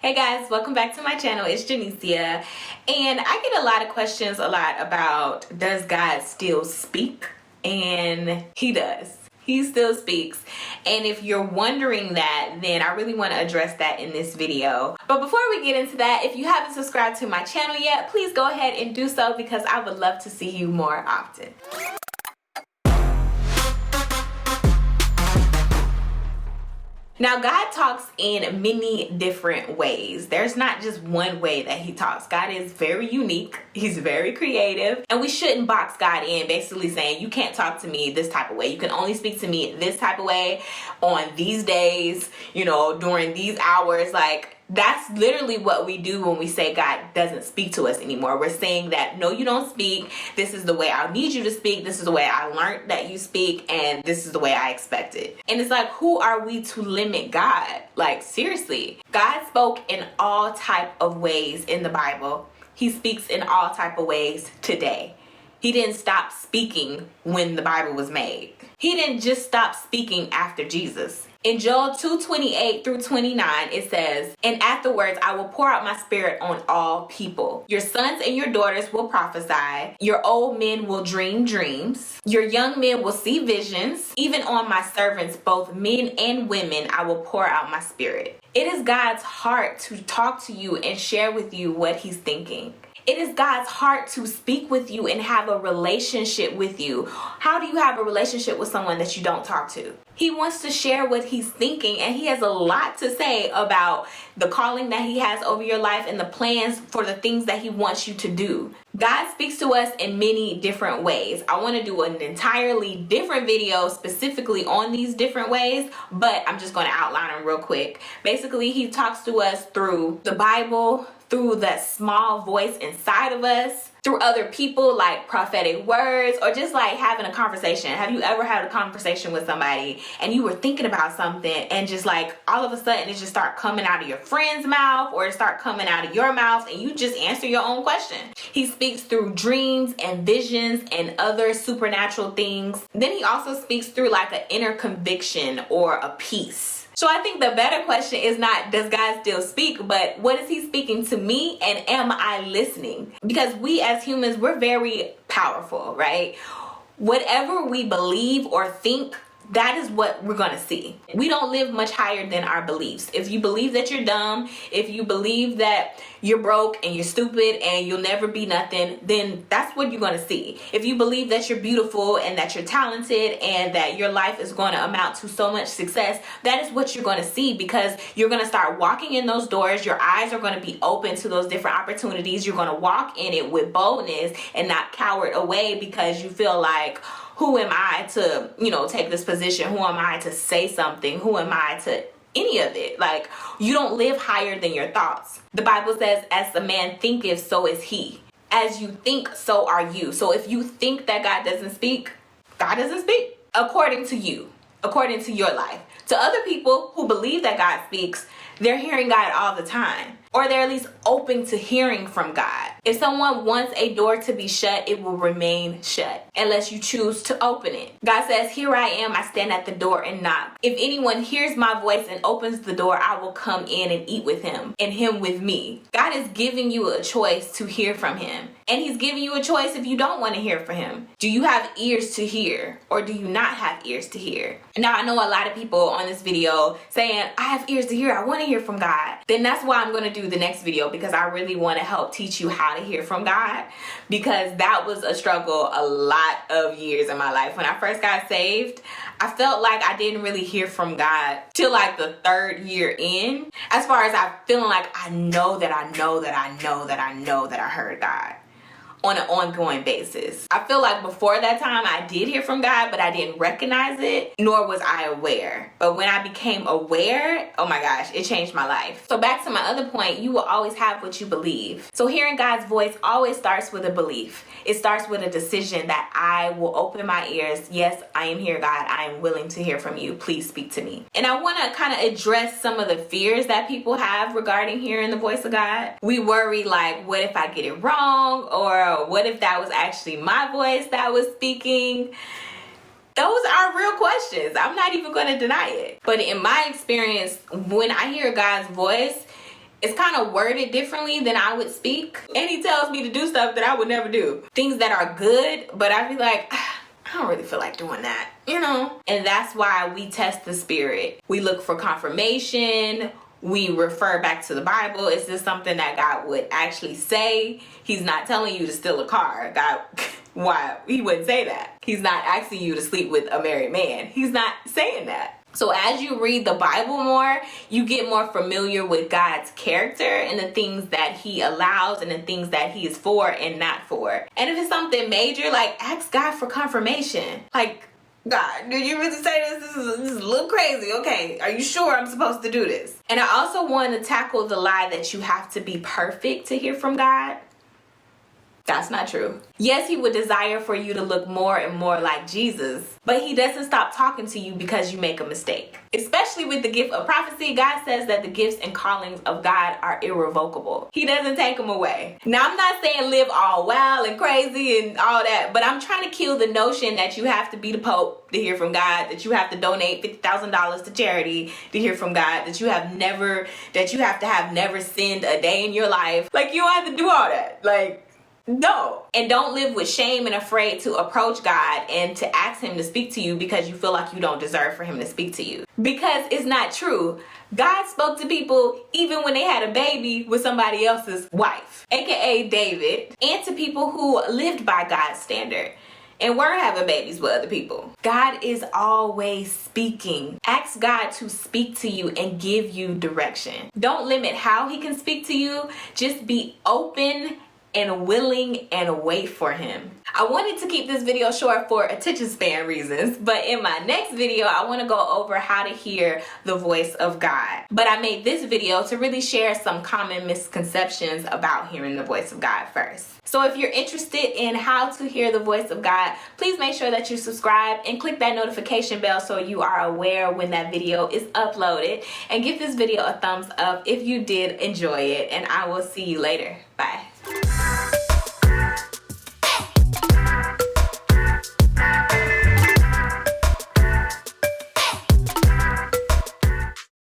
Hey guys, welcome back to my channel. It's Janicia, and I get a lot of questions about does God still speak? And he does. He still speaks. And if you're wondering that, then I really want to address that in this video. But before we get into that, if you haven't subscribed to my channel yet, please go ahead and do so because I would love to see you more often. Now, God talks in many different ways. There's not just one way that he talks. God is very unique. He's very creative. And we shouldn't box God in, basically saying, you can't talk to me this type of way. You can only speak to me this type of way on these days, during these hours. That's literally what we do when we say God doesn't speak to us anymore. We're saying that, no, you don't speak. This is the way I need you to speak. This is the way I learned that you speak. And this is the way I expect it. And it's like, who are we to limit God? Seriously. God spoke in all type of ways in the Bible. He speaks in all type of ways today. He didn't stop speaking when the Bible was made. He didn't just stop speaking after Jesus. In Joel 2:28 through 29, it says, "And afterwards I will pour out my spirit on all people. Your sons and your daughters will prophesy. Your old men will dream dreams. Your young men will see visions. Even on my servants, both men and women, I will pour out my spirit." It is God's heart to talk to you and share with you what he's thinking. It is God's heart to speak with you and have a relationship with you. How do you have a relationship with someone that you don't talk to? He wants to share what he's thinking, and he has a lot to say about the calling that he has over your life and the plans for the things that he wants you to do. God speaks to us in many different ways. I want to do an entirely different video specifically on these different ways, but I'm just going to outline them real quick. Basically, he talks to us through the Bible, through that small voice inside of us, through other people, like prophetic words, or just having a conversation. Have you ever had a conversation with somebody and you were thinking about something and just all of a sudden it just start coming out of your friend's mouth or it start coming out of your mouth and you just answer your own question? He speaks through dreams and visions and other supernatural things. Then he also speaks through an inner conviction or a peace. So I think the better question is not, does God still speak, but what is he speaking to me and am I listening? Because we as humans, we're very powerful, right? Whatever we believe or think, that is what we're going to see. We don't live much higher than our beliefs. If you believe that you're dumb, if you believe that you're broke and you're stupid and you'll never be nothing, then that's what you're going to see. If you believe that you're beautiful and that you're talented and that your life is going to amount to so much success, that is what you're going to see, because you're going to start walking in those doors. Your eyes are going to be open to those different opportunities. You're going to walk in it with boldness and not cower away because you feel like, who am I to, take this position? Who am I to say something? Who am I to any of it? You don't live higher than your thoughts. The Bible says, as a man thinketh, so is he. As you think, so are you. So if you think that God doesn't speak, God doesn't speak according to you, according to your life. To other people who believe that God speaks, they're hearing God all the time, or they're at least open to hearing from God. If someone wants a door to be shut, it will remain shut unless you choose to open it. God says, "Here I am, I stand at the door and knock. If anyone hears my voice and opens the door, I will come in and eat with him and him with me." God is giving you a choice to hear from him. And he's giving you a choice if you don't want to hear from him. Do you have ears to hear, or do you not have ears to hear? Now, I know a lot of people on this video saying, I have ears to hear, I want to hear from God. Then that's why I'm going to do the next video, because I really want to help teach you how to hear from God, because that was a struggle a lot of years in my life. When I first got saved, I felt like I didn't really hear from God till the third year in, as far as I feeling like I know that I heard God on an ongoing basis. I feel like before that time I did hear from God, but I didn't recognize it, nor was I aware. But when I became aware, oh my gosh, it changed my life. So back to my other point, you will always have what you believe. So hearing God's voice always starts with a belief. It starts with a decision that I will open my ears. Yes, I am here, God. I am willing to hear from you. Please speak to me. And I want to kind of address some of the fears that people have regarding hearing the voice of God. We worry what if I get it wrong? Or what if that was actually my voice that was speaking? Those are real questions. I'm not even going to deny it. But in my experience, when I hear God's voice, it's kind of worded differently than I would speak. And he tells me to do stuff that I would never do. Things that are good, but I be like, I don't really feel like doing that, you know? And that's why we test the spirit. We look for confirmation. We refer back to the Bible. Is this something that God would actually say? He's not telling you to steal a car. God, why? He wouldn't say that. He's not asking you to sleep with a married man. He's not saying that. So as you read the Bible more, you get more familiar with God's character and the things that he allows and the things that he is for and not for. And if it's something major, like, ask God for confirmation. Like, God, did you really say this? This is a little crazy. Okay, are you sure I'm supposed to do this? And I also want to tackle the lie that you have to be perfect to hear from God. That's not true. Yes, he would desire for you to look more and more like Jesus, but he doesn't stop talking to you because you make a mistake. Especially with the gift of prophecy, God says that the gifts and callings of God are irrevocable. He doesn't take them away. Now, I'm not saying live all wild and crazy and all that, but I'm trying to kill the notion that you have to be the Pope to hear from God, that you have to donate $50,000 to charity to hear from God, that you have to have never sinned a day in your life. Like, you don't have to do all that. Like, no. And don't live with shame and afraid to approach God and to ask him to speak to you because you feel like you don't deserve for him to speak to you. Because it's not true. God spoke to people even when they had a baby with somebody else's wife, aka David, and to people who lived by God's standard and weren't having babies with other people. God is always speaking. Ask God to speak to you and give you direction. Don't limit how he can speak to you. Just be open and willing and wait for him. I wanted to keep this video short for attention span reasons, but in my next video, I want to go over how to hear the voice of God. But I made this video to really share some common misconceptions about hearing the voice of God first. So if you're interested in how to hear the voice of God, please make sure that you subscribe and click that notification bell so you are aware when that video is uploaded. And give this video a thumbs up if you did enjoy it, and I will see you later. Bye.